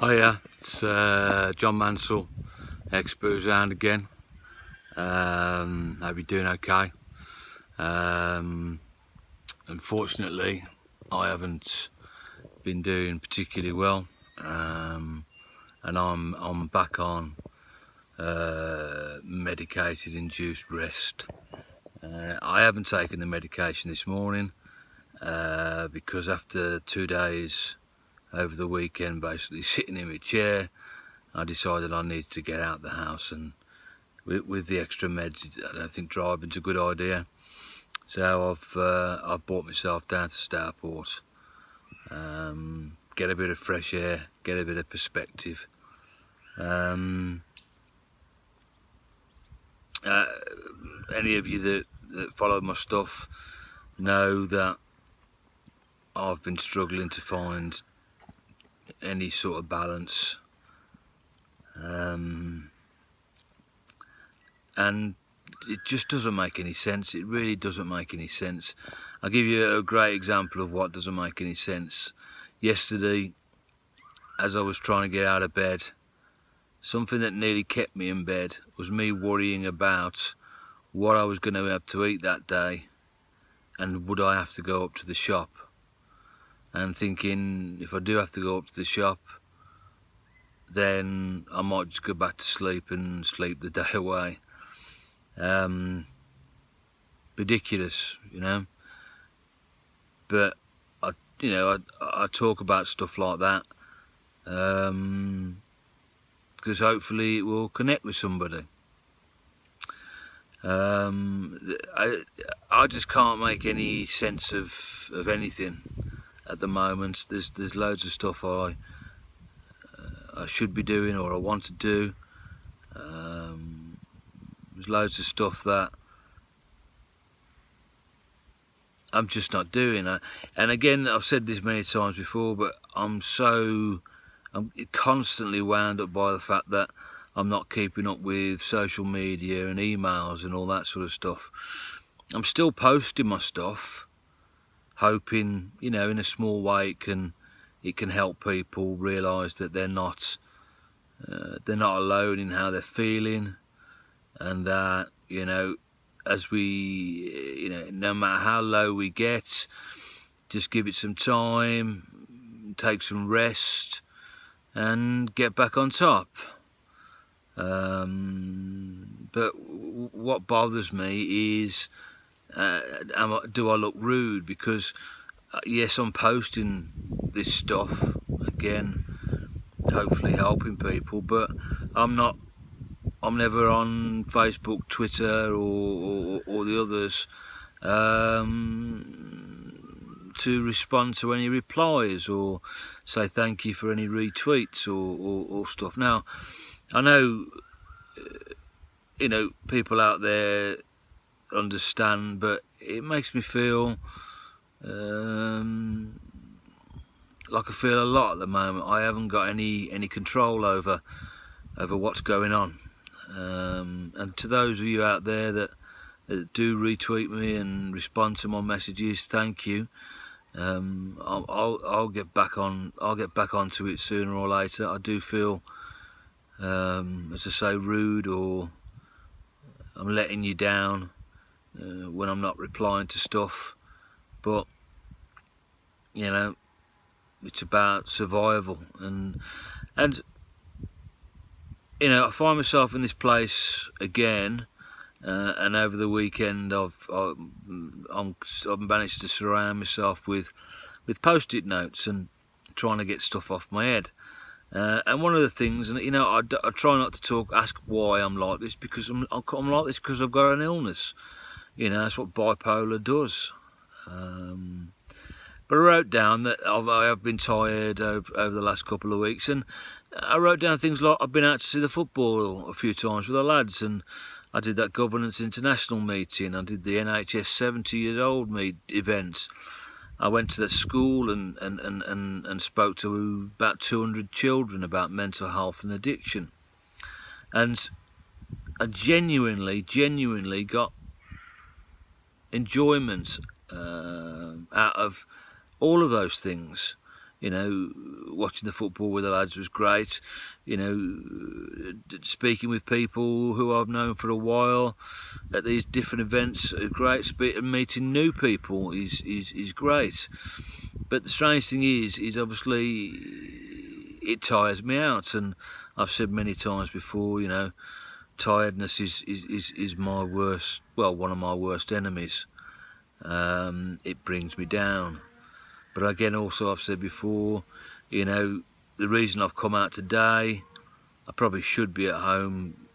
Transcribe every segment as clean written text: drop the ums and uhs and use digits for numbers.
Hiya, it's John Mansell, exboozehound again. Hope you're doing okay. Unfortunately, I haven't been doing particularly well, and I'm back on medicated induced rest. I haven't taken the medication this morning because after 2 days over the weekend basically sitting in my chair, I decided I needed to get out of the house, and with the extra meds I don't think driving's a good idea. So I've brought myself down to Stourport, get a bit of fresh air, get a bit of perspective. Any of you that follow my stuff know that I've been struggling to find any sort of balance, and it just doesn't make any sense. It really doesn't make any sense. I'll give you a great example of what doesn't make any sense. Yesterday, as I was trying to get out of bed, something that nearly kept me in bed was me worrying about what I was going to have to eat that day, and would I have to go up to the shop, and thinking if I do have to go up to the shop, then I might just go back to sleep and sleep the day away. Ridiculous, you know. But I talk about stuff like that because hopefully it will connect with somebody. I just can't make any sense of anything at the moment. There's loads of stuff I should be doing or I want to do. There's loads of stuff that I'm just not doing. And again, I've said this many times before, but I'm constantly wound up by the fact that I'm not keeping up with social media and emails and all that sort of stuff. I'm still posting my stuff, hoping, in a small way it can help people realise that they're not alone in how they're feeling, and that as we no matter how low we get, just give it some time, take some rest, and get back on top. But what bothers me is, do I look rude? Because yes, I'm posting this stuff again, hopefully helping people, but I'm never on Facebook, Twitter, or the others to respond to any replies or say thank you for any retweets or stuff. Now, I know people out there understand, but it makes me feel like I feel a lot at the moment. I haven't got any control over what's going on. And to those of you out there that do retweet me and respond to my messages, thank you. I'll get back on. I'll get back onto it sooner or later. I do feel, as I say, rude, or I'm letting you down when I'm not replying to stuff. But it's about survival, and I find myself in this place again, and over the weekend I've managed to surround myself with Postit notes and trying to get stuff off my head. And one of the things, and I try not to ask why I'm like this, because I'm like this because I've got an illness. That's what bipolar does. But I wrote down that I have been tired over the last couple of weeks, and I wrote down things like I've been out to see the football a few times with the lads, and I did that Governance International meeting, I did the NHS 70-year-old event. I went to the school and spoke to about 200 children about mental health and addiction. And I genuinely got enjoyment out of all of those things. You know, watching the football with the lads was great. You know, speaking with people who I've known for a while at these different events are great. Meeting new people is great. But the strange thing is obviously it tires me out, and I've said many times before, you know, tiredness is my worst, well, one of my worst enemies. It brings me down. But again, also I've said before, you know, the reason I've come out today, I probably should be at home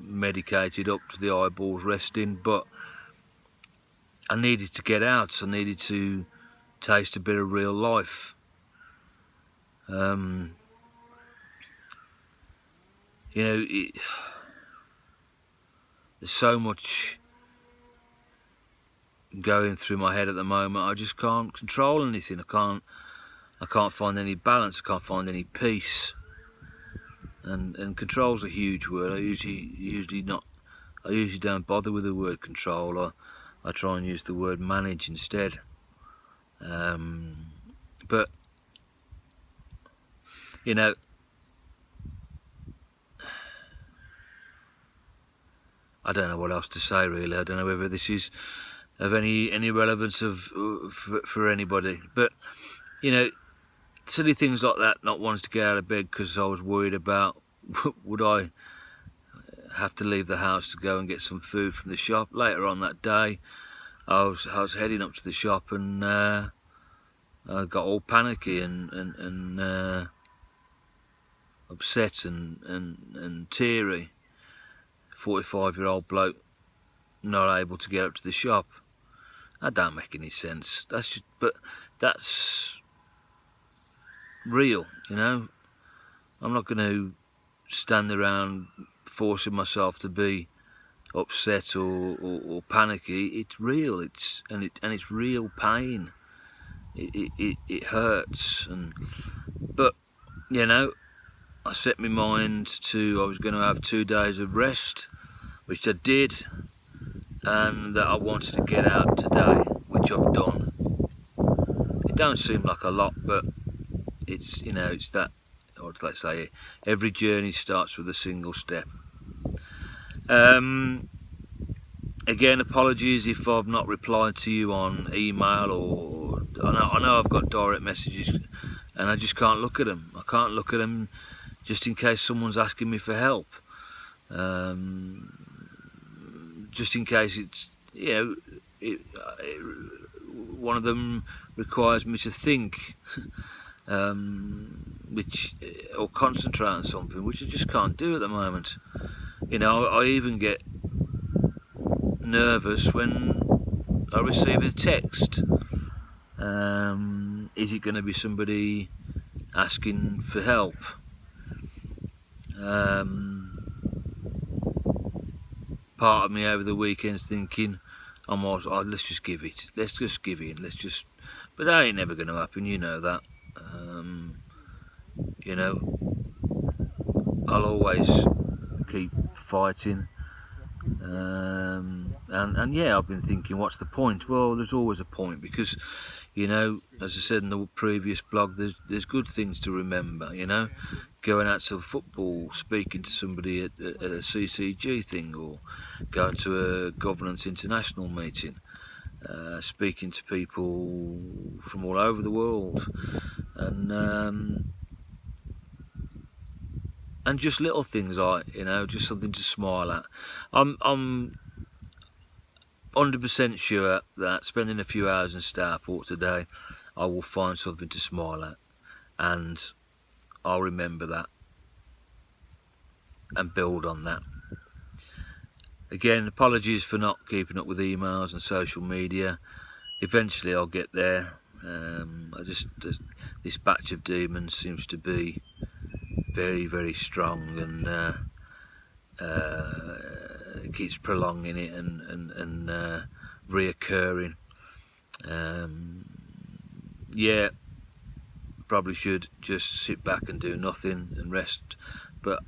medicated up to the eyeballs resting, but I needed to get out. I needed to taste a bit of real life. You know, there's so much going through my head at the moment. I just can't control anything. I can't find any balance. I can't find any peace. And control's a huge word. I usually don't bother with the word control. I try and use the word manage instead. But you know, I don't know what else to say really. I don't know whether this is of any relevance for anybody. But you know, silly things like that, not wanting to get out of bed because I was worried about would I have to leave the house to go and get some food from the shop. Later on that day, I was heading up to the shop, and I got all panicky and upset and teary. 45-year-old bloke not able to get up to the shop. That don't make any sense. But that's real, you know. I'm not going to stand around forcing myself to be upset or panicky. It's real. It's real pain. It hurts. But you know, I set my mind to I was going to have 2 days of rest, which I did, and that I wanted to get out today, which I've done. It don't seem like a lot, but it's, you know, it's that, or let's say, every journey starts with a single step. Again, apologies if I've not replied to you on email, or I know I've got direct messages and I just can't look at them. I can't look at them just in case someone's asking me for help. Just in case it's, you know, one of them requires me to think, or concentrate on something, which I just can't do at the moment. You know, I even get nervous when I receive a text. Is it going to be somebody asking for help? Part of me over the weekend's thinking, let's just give it. Let's just give in. But that ain't never going to happen. You know that. You know, I'll always keep fighting. And yeah, I've been thinking, what's the point? Well, there's always a point, because, you know, as I said in the previous blog, there's good things to remember. You know, going out to football, speaking to somebody at a CCG thing, or going to a Governance International meeting, speaking to people from all over the world, and just little things like, you know, just something to smile at. I'm 100% sure that spending a few hours in Starport today, I will find something to smile at, and I'll remember that and build on that. Again, apologies for not keeping up with emails and social media. Eventually I'll get there. This batch of demons seems to be very, very strong, and it keeps prolonging it and reoccurring. Yeah, probably should just sit back and do nothing and rest, but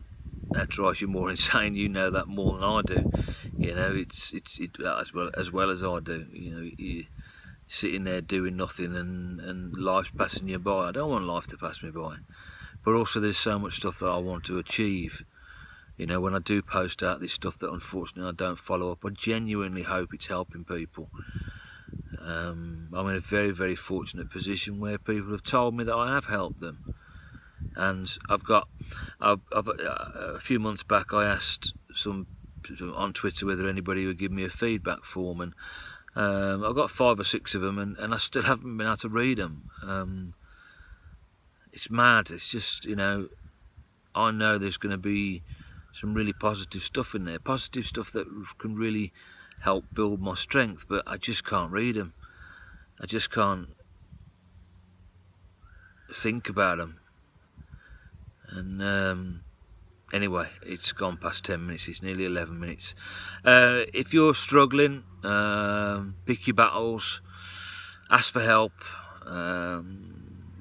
that drives you more insane. You know that more than I do. You know, it's as well as I do. You know, sitting there doing nothing and life's passing you by. I don't want life to pass me by, but also there's so much stuff that I want to achieve. You know, when I do post out this stuff that unfortunately I don't follow up, I genuinely hope it's helping people. I'm in a very, very fortunate position where people have told me that I have helped them. And a few months back I asked some on Twitter whether anybody would give me a feedback form, and I've got 5 or 6 of them, and I still haven't been able to read them. It's mad. It's just, you know, I know there's going to be some really positive stuff in there, positive stuff that can really help build my strength, but I just can't read them. I just can't think about them. And anyway, it's gone past 10 minutes, it's nearly 11 minutes. If you're struggling, pick your battles, ask for help,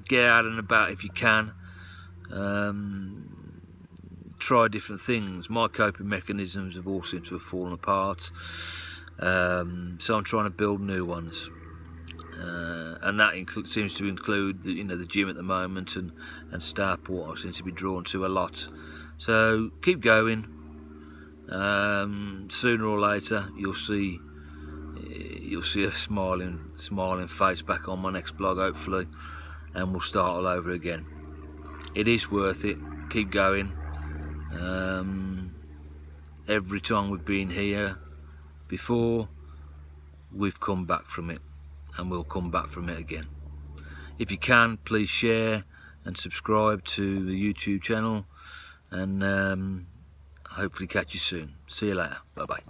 get out and about if you can, try different things. My coping mechanisms have all seemed to have fallen apart, so I'm trying to build new ones. And that seems to include the gym at the moment, and Starport I seem to be drawn to a lot. So keep going. Sooner or later you'll see a smiling face back on my next blog, hopefully, and we'll start all over again. It is worth it. Keep going. Every time we've been here before, we've come back from it, and we'll come back from it again. If you can, please share and subscribe to the YouTube channel, and hopefully catch you soon. See you later. Bye bye.